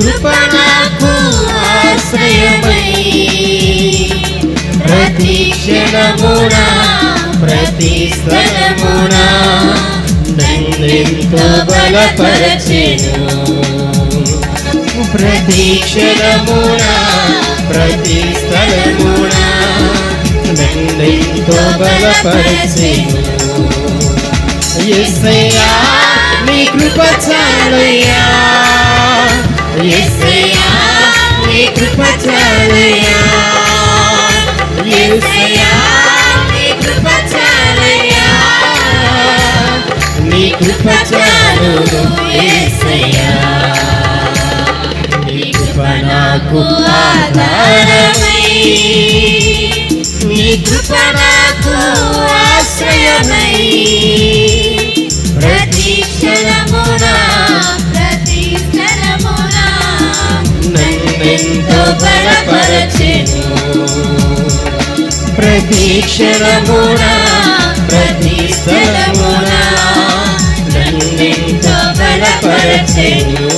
కృప నాకు ఆశ్రయమై ప్రతి క్షణమున ప్రతి స్థలమున నన్నెంతో బలపరచెను ప్రతి క్షణమున ప్రతి స్థలమున నన్నెంతో బలపరచెను యేసయ్యా నీ కృప చాలయ్యా యేసయ్యా నీ కృప చాలయ్యా యేసయ్యా నీ కృప చాలయ్యా నీ కృప చాలును యేసయ్యా నీ కృప నాకు ఆధారమై నీ కృప నాకు ఆశ్రయమై ప్రతి క్షణమున ప్రతి స్థలమున నన్నెంతో బలపరచెను ప్రతి క్షణమున ప్రతి స్థలమున నన్నెంతో బలపరచెను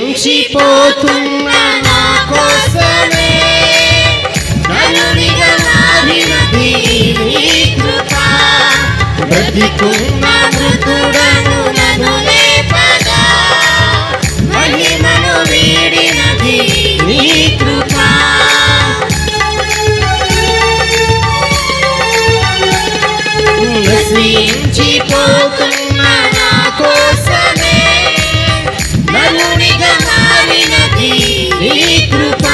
నశించిపోతున్న నా కోసమే నలునిగా మారినది నీ కృప బ్రతికున్న మృతుడను నన్ను లేపగా మహిమను వీడినది నీ కృప నశించిపోతున్న నా కోసమే నలునిగా మారినది నీ కృప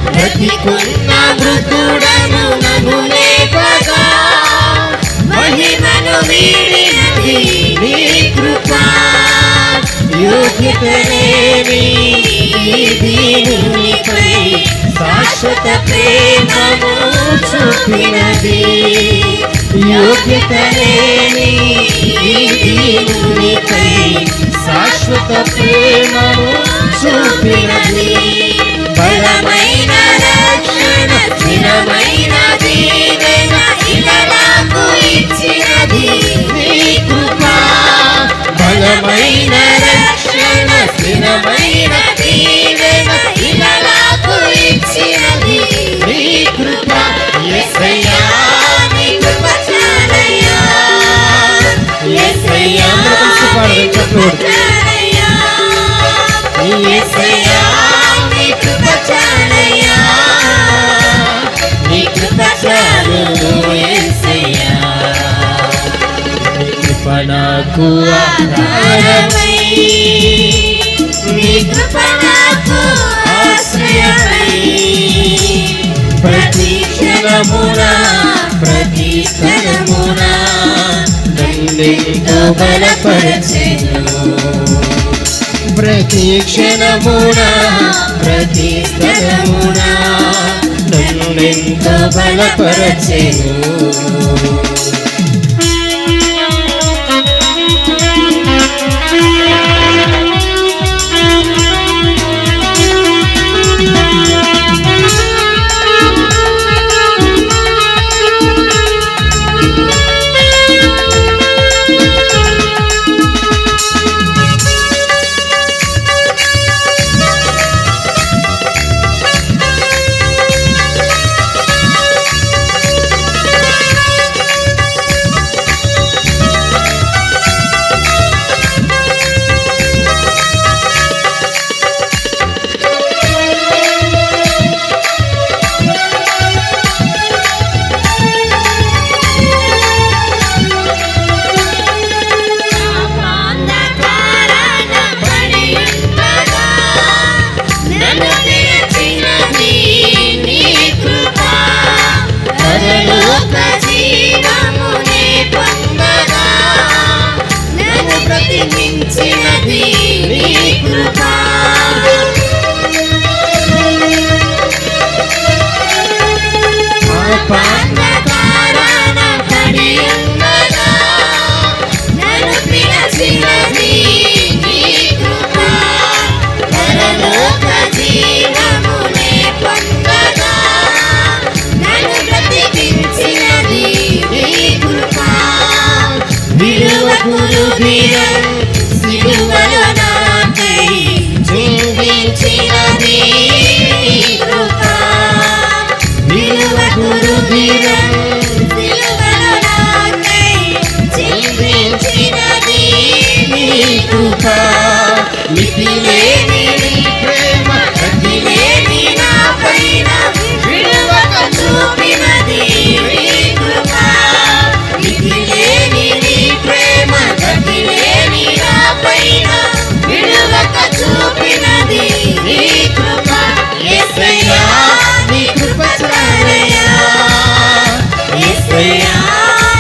బ్రతికున్న మృతుడను నన్ను లేపగా మహిమను వీడినది నీ కృప యోగ్యత లేని ఈ దీనునిపై శాశ్వత ప్రేమను చూపినది యోగ్యత లేని ఈ దీనునిపై శాశ్వత ప్రేమను చూపినది బలమైన రక్షణ స్థిరమైన దీవెన ఇలాకు ఇచ్చినది నీ కృప బలమైన రక్షణ స్థిరమైన దీవెన ఇలాకు ఇచ్చినది నీ కృప యేసయ్యా నీ కృప చాలయ్యా యేసయ్యా యేసయ్యా నీ కృప చాలయ్యా నీ కృప చాలును యేసయ్యా నీ కృప నాకు ఆధారమై నీ కృప నాకు ఆశ్రయమై ప్రతి క్షణమున ప్రతి స్థలమున నన్నెంతో బలపరచెను ప్రతి క్షణమున ప్రతి స్థలమున నన్నెంతో బలపరచెను రుధిరం సిలువలో నాకై చిందించినది నీ కృప. విలువకు రుధిరం సిలువలో నాకై చిందించినది నీ కృప. మితిలేని నీ ప్రేమ గతిలేని నా పైన విడువక చూపినది నీ కృప. మితిలేని నీ ప్రేమ గతిలేని నా పైన విడువక చూపినది నీ కృప. యేసయ్యా నీ కృప చాలయ్యా, యేసయ్యా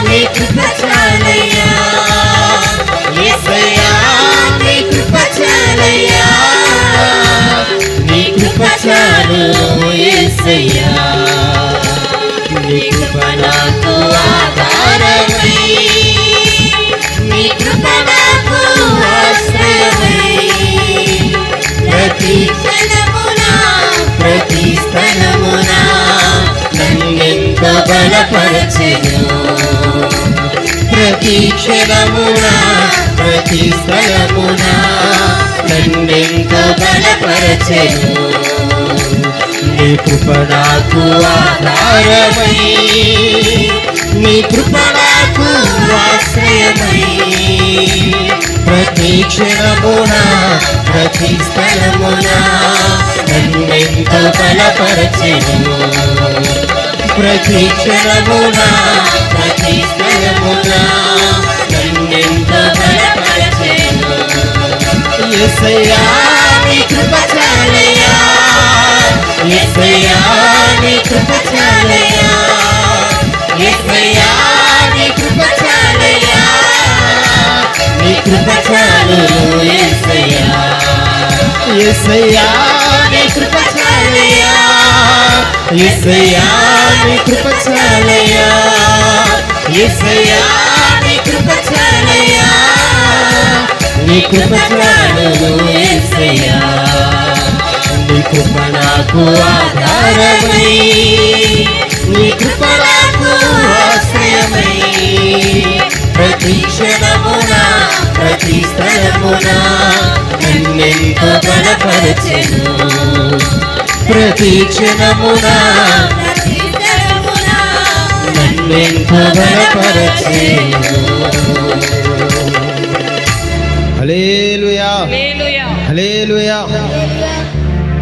నీ కృప చాలయ్యా, యేసయ్యా నీ కృప చాలయ్యా, నీ కృప చాలు యేసయ్యా. నీ కృప నాకు ఆధారమై, నీ కృప నాకు ఆశ్రయమై, ప్రతి క్షణమున ప్రతి స్థలమున నన్నెంతో బలపరచెను. ప్రతి క్షణమున ప్రతి స్థలమున నన్నెంతో బలపరచెను. నీ కృప నాకు ఆధారమై, నీ కృప నాకు ఆశ్రయమై, ప్రతి క్షణమున ప్రతి స్థలమున నన్నెంతో బలపరచెను. ప్రతి క్షణమున ప్రతి స్థలమున నన్నెంతో బలపరచెను. యేసయ్యా నీ కృప చాలయ్యా, యేసయ్యా నీ కృప చాలయ్యా, యేసయ్యా నీ కృప చాలయ్యా, నీ కృప చాలు యేసయ్యా. యేసయ్యా నీ కృప చాలయ్యా, యేసయ్యా నీ కృప చాలయ్యా, యేసయ్యా నీ కృప చాలయ్యా, నీ కృప చాలు యేసయ్యా. నీ కృప నాకు ఆధారమై, నీ కృప నాకు ఆశ్రయమై, ప్రతి క్షణమున ప్రతి స్థలమున నన్నెంతో బలపరచెను. ప్రతి క్షణమున ప్రతి స్థలమున నన్నెంతో బలపరచెను. హల్లెలూయా, హల్లెలూయా.